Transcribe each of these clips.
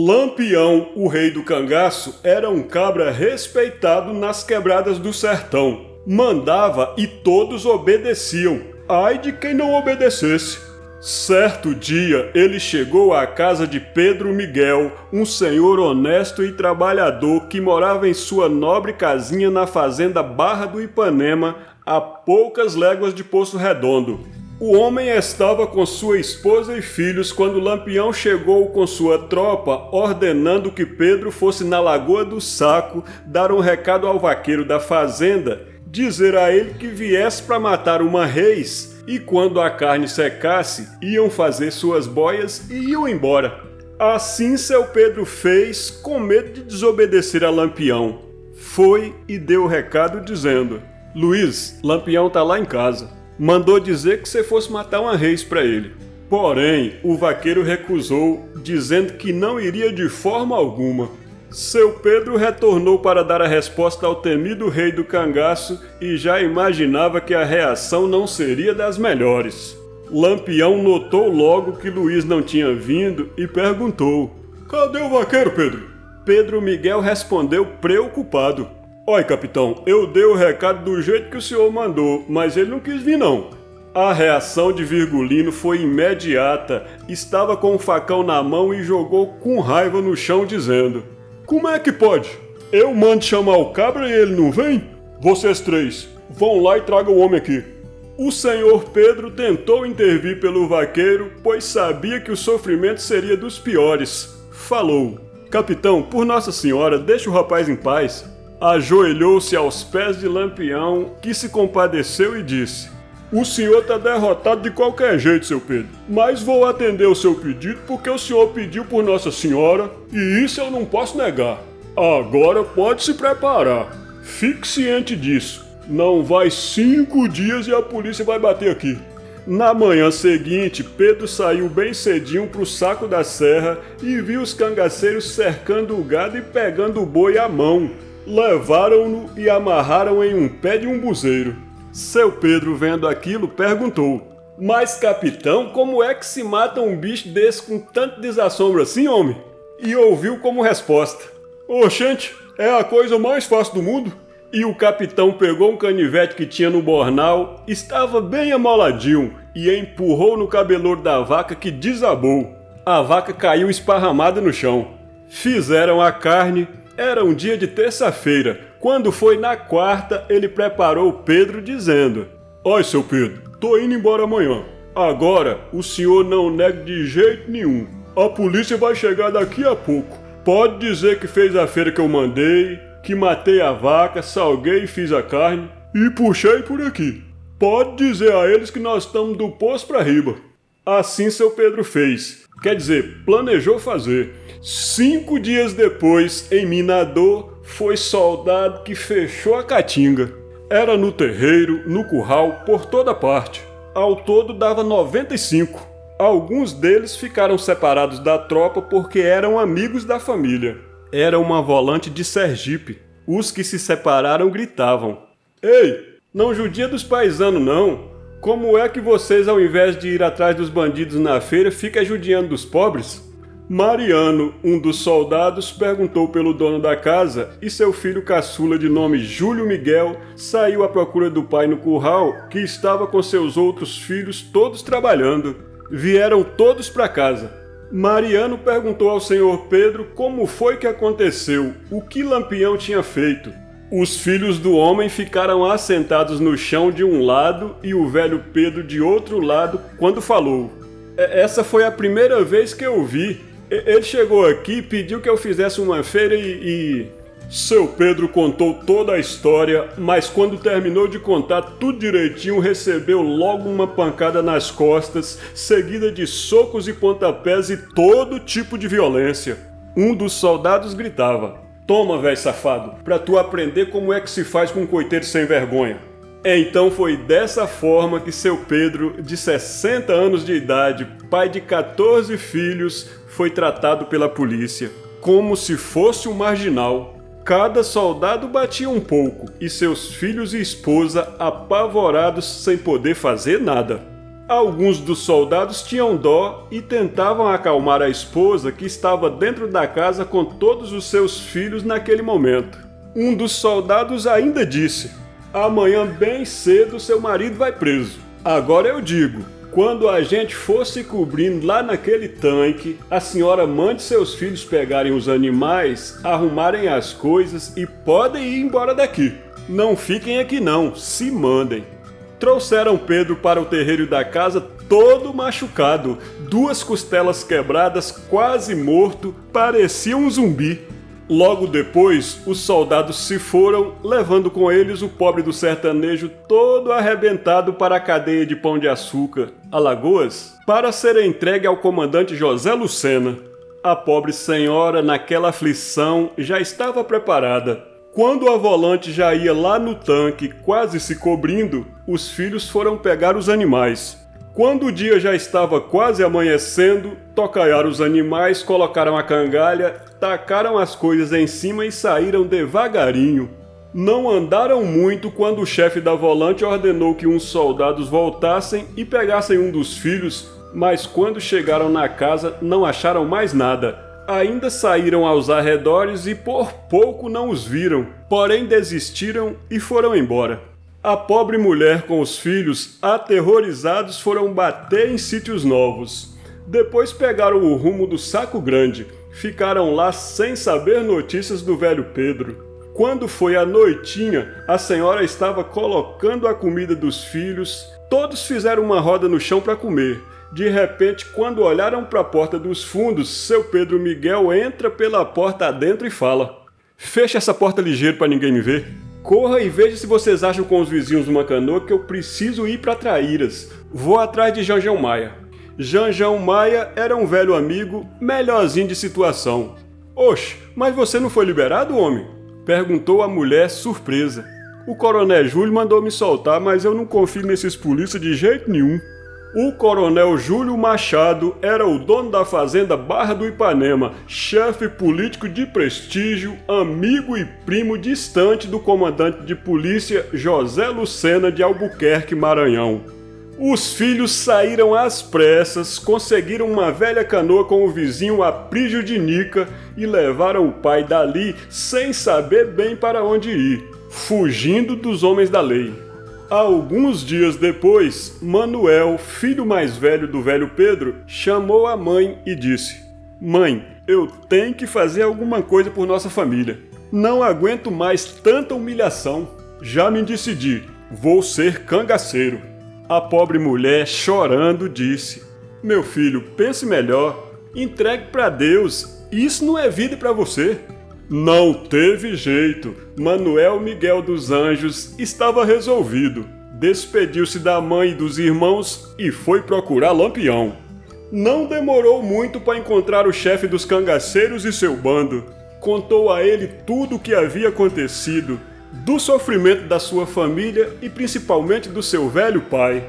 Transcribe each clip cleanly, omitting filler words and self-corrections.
Lampião, o rei do cangaço, era um cabra respeitado nas quebradas do sertão. Mandava e todos obedeciam. Ai de quem não obedecesse. Certo dia, ele chegou à casa de Pedro Miguel, um senhor honesto e trabalhador que morava em sua nobre casinha na fazenda Barra do Ipanema, a poucas léguas de Poço Redondo. O homem estava com sua esposa e filhos quando Lampião chegou com sua tropa, ordenando que Pedro fosse na Lagoa do Saco dar um recado ao vaqueiro da fazenda, dizer a ele que viesse para matar uma reis e quando a carne secasse, iam fazer suas boias e iam embora. Assim seu Pedro fez, com medo de desobedecer a Lampião. Foi e deu o recado dizendo: Luiz, Lampião tá lá em casa. Mandou dizer que você fosse matar uma reis para ele. Porém, o vaqueiro recusou, dizendo que não iria de forma alguma. Seu Pedro retornou para dar a resposta ao temido rei do cangaço e já imaginava que a reação não seria das melhores. Lampião notou logo que Luiz não tinha vindo e perguntou: Cadê o vaqueiro, Pedro? Pedro Miguel respondeu preocupado: Oi, capitão, eu dei o recado do jeito que o senhor mandou, mas ele não quis vir não. A reação de Virgulino foi imediata. Estava com o facão na mão e jogou com raiva no chão dizendo: Como é que pode? Eu mando chamar o cabra e ele não vem? Vocês três, vão lá e tragam o homem aqui. O senhor Pedro tentou intervir pelo vaqueiro, pois sabia que o sofrimento seria dos piores. Falou: Capitão, por Nossa Senhora, deixa o rapaz em paz. Ajoelhou-se aos pés de Lampião, que se compadeceu e disse: O senhor está derrotado de qualquer jeito, seu Pedro, mas vou atender o seu pedido porque o senhor pediu por Nossa Senhora e isso eu não posso negar. Agora pode se preparar. Fique ciente disso. Não vai 5 dias e a polícia vai bater aqui. Na manhã seguinte, Pedro saiu bem cedinho para o Saco da Serra e viu os cangaceiros cercando o gado e pegando o boi à mão. Levaram-no e amarraram em um pé de umbuzeiro. Seu Pedro, vendo aquilo, perguntou: Mas, capitão, como é que se mata um bicho desse com tanto desassombro assim, homem? E ouviu como resposta: Oxente, é a coisa mais fácil do mundo. E o capitão pegou um canivete que tinha no bornal, estava bem amoladinho, e empurrou no cabelouro da vaca que desabou. A vaca caiu esparramada no chão. Fizeram a carne. Era um dia de terça-feira. Quando foi na quarta, ele preparou Pedro dizendo: Oi, seu Pedro, tô indo embora amanhã. Agora, o senhor não nega de jeito nenhum. A polícia vai chegar daqui a pouco. Pode dizer que fez a feira que eu mandei, que matei a vaca, salguei e fiz a carne e puxei por aqui. Pode dizer a eles que nós estamos do poço pra riba. Assim seu Pedro fez. Quer dizer, planejou fazer. 5 dias depois, em Minador, foi soldado que fechou a caatinga. Era no terreiro, no curral, por toda parte. Ao todo dava 95. Alguns deles ficaram separados da tropa porque eram amigos da família. Era uma volante de Sergipe. Os que se separaram gritavam: Ei, não judia dos paisanos não. Como é que vocês, ao invés de ir atrás dos bandidos na feira, ficam judiando dos pobres? Mariano, um dos soldados, perguntou pelo dono da casa e seu filho caçula de nome Júlio Miguel saiu à procura do pai no curral, que estava com seus outros filhos todos trabalhando. Vieram todos para casa. Mariano perguntou ao senhor Pedro como foi que aconteceu, o que Lampião tinha feito. Os filhos do homem ficaram assentados no chão de um lado e o velho Pedro de outro lado quando falou: Essa foi a primeira vez que eu vi. Ele chegou aqui e pediu que eu fizesse uma feira e... Seu Pedro contou toda a história, mas quando terminou de contar tudo direitinho, recebeu logo uma pancada nas costas, seguida de socos e pontapés e todo tipo de violência. Um dos soldados gritava: Toma, velho safado, pra tu aprender como é que se faz com um coiteiro sem vergonha. Então foi dessa forma que seu Pedro, de 60 anos de idade, pai de 14 filhos, foi tratado pela polícia, como se fosse um marginal. Cada soldado batia um pouco, e seus filhos e esposa apavorados sem poder fazer nada. Alguns dos soldados tinham dó e tentavam acalmar a esposa que estava dentro da casa com todos os seus filhos naquele momento. Um dos soldados ainda disse: "Amanhã bem cedo seu marido vai preso. Agora eu digo, quando a gente for se cobrindo lá naquele tanque, a senhora mande seus filhos pegarem os animais, arrumarem as coisas e podem ir embora daqui. Não fiquem aqui não, se mandem." Trouxeram Pedro para o terreiro da casa todo machucado, 2 costelas quebradas, quase morto, parecia um zumbi. Logo depois, os soldados se foram, levando com eles o pobre do sertanejo todo arrebentado para a cadeia de Pão de Açúcar, Alagoas, para ser entregue ao comandante José Lucena. A pobre senhora, naquela aflição, já estava preparada. Quando a volante já ia lá no tanque, quase se cobrindo, os filhos foram pegar os animais. Quando o dia já estava quase amanhecendo, tocaiaram os animais, colocaram a cangalha, tacaram as coisas em cima e saíram devagarinho. Não andaram muito quando o chefe da volante ordenou que uns soldados voltassem e pegassem um dos filhos, mas quando chegaram na casa não acharam mais nada. Ainda saíram aos arredores e por pouco não os viram, porém desistiram e foram embora. A pobre mulher com os filhos, aterrorizados, foram bater em sítios novos. Depois pegaram o rumo do Saco Grande, ficaram lá sem saber notícias do velho Pedro. Quando foi à noitinha, a senhora estava colocando a comida dos filhos, todos fizeram uma roda no chão para comer. De repente, quando olharam para a porta dos fundos, seu Pedro Miguel entra pela porta adentro e fala: "Fecha essa porta ligeiro para ninguém me ver. Corra e veja se vocês acham com os vizinhos uma canoa que eu preciso ir para Traíras. Vou atrás de Janjão Maia." Janjão Maia era um velho amigo, melhorzinho de situação. "Oxe, mas você não foi liberado, homem?" perguntou a mulher, surpresa. "O coronel Júlio mandou me soltar, mas eu não confio nesses polícias de jeito nenhum." O coronel Júlio Machado era o dono da fazenda Barra do Ipanema, chefe político de prestígio, amigo e primo distante do comandante de polícia José Lucena de Albuquerque, Maranhão. Os filhos saíram às pressas, conseguiram uma velha canoa com o vizinho Aprígio de Nica e levaram o pai dali sem saber bem para onde ir, fugindo dos homens da lei. Alguns dias depois, Manuel, filho mais velho do velho Pedro, chamou a mãe e disse: "Mãe, eu tenho que fazer alguma coisa por nossa família. Não aguento mais tanta humilhação. Já me decidi, vou ser cangaceiro." A pobre mulher, chorando, disse: "Meu filho, pense melhor. Entregue para Deus. Isso não é vida para você." Não teve jeito. Manuel Miguel dos Anjos estava resolvido. Despediu-se da mãe e dos irmãos e foi procurar Lampião. Não demorou muito para encontrar o chefe dos cangaceiros e seu bando. Contou a ele tudo o que havia acontecido, do sofrimento da sua família e principalmente do seu velho pai.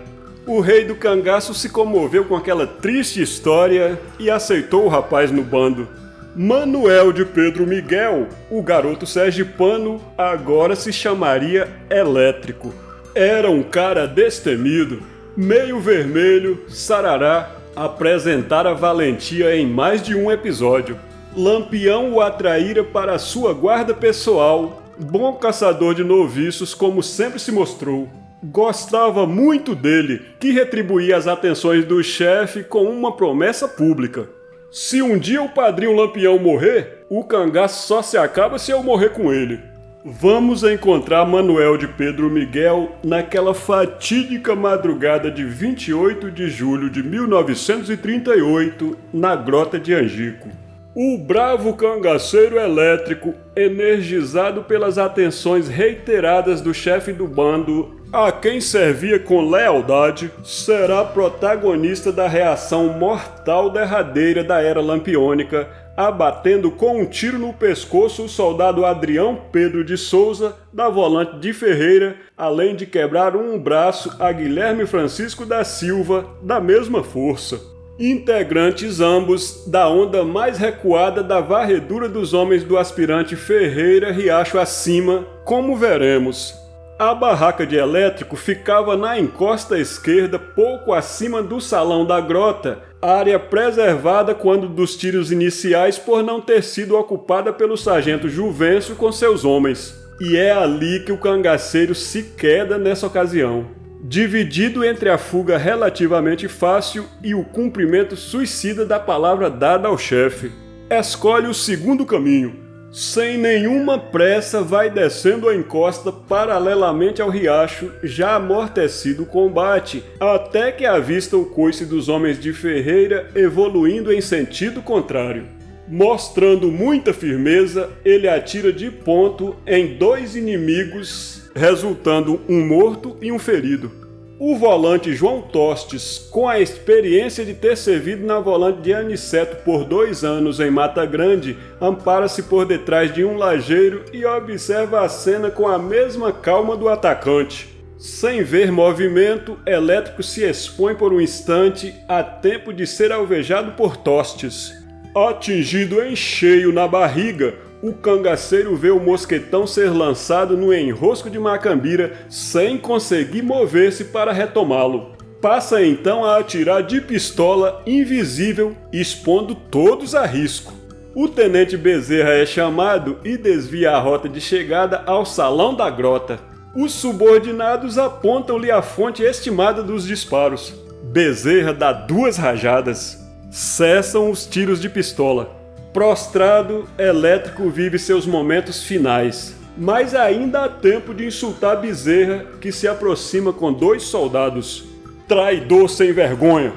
O rei do cangaço se comoveu com aquela triste história e aceitou o rapaz no bando. Manuel de Pedro Miguel, o garoto sergipano, agora se chamaria Elétrico. Era um cara destemido, meio vermelho, sarará, apresentara valentia em mais de um episódio. Lampião o atraíra para sua guarda pessoal, bom caçador de noviços como sempre se mostrou. Gostava muito dele, que retribuía as atenções do chefe com uma promessa pública. Se um dia o padrinho Lampião morrer, o cangaço só se acaba se eu morrer com ele. Vamos encontrar Manuel de Pedro Miguel naquela fatídica madrugada de 28 de julho de 1938, na Grota de Angico. O bravo cangaceiro Elétrico, energizado pelas atenções reiteradas do chefe do bando, a quem servia com lealdade, será protagonista da reação mortal derradeira da Era Lampiônica, abatendo com um tiro no pescoço o soldado Adrião Pedro de Souza, da Volante de Ferreira, além de quebrar um braço a Guilherme Francisco da Silva, da mesma força. Integrantes ambos da onda mais recuada da varredura dos homens do aspirante Ferreira Riacho acima, como veremos. A barraca de Elétrico ficava na encosta esquerda, pouco acima do salão da grota, área preservada quando dos tiros iniciais por não ter sido ocupada pelo sargento Juvencio com seus homens. E é ali que o cangaceiro se queda nessa ocasião, dividido entre a fuga relativamente fácil e o cumprimento suicida da palavra dada ao chefe. Escolhe o segundo caminho. Sem nenhuma pressa vai descendo a encosta paralelamente ao riacho, já amortecido o combate, até que avista o coice dos homens de Ferreira evoluindo em sentido contrário. Mostrando muita firmeza, ele atira de ponto em 2 inimigos, resultando um morto e um ferido. O volante João Tostes, com a experiência de ter servido na volante de Aniceto por 2 anos em Mata Grande, ampara-se por detrás de um lajeiro e observa a cena com a mesma calma do atacante. Sem ver movimento, Elétrico se expõe por um instante, a tempo de ser alvejado por Tostes. Atingido em cheio na barriga, o cangaceiro vê o mosquetão ser lançado no enrosco de Macambira sem conseguir mover-se para retomá-lo. Passa então a atirar de pistola invisível, expondo todos a risco. O tenente Bezerra é chamado e desvia a rota de chegada ao salão da grota. Os subordinados apontam-lhe a fonte estimada dos disparos. Bezerra dá 2 rajadas. Cessam os tiros de pistola. Prostrado, Elétrico vive seus momentos finais, mas ainda há tempo de insultar Bezerra, que se aproxima com 2 soldados. Traidor sem vergonha!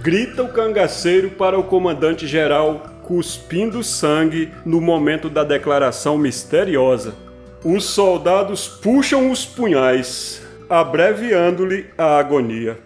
Grita o cangaceiro para o comandante-geral, cuspindo sangue no momento da declaração misteriosa. Os soldados puxam os punhais, abreviando-lhe a agonia.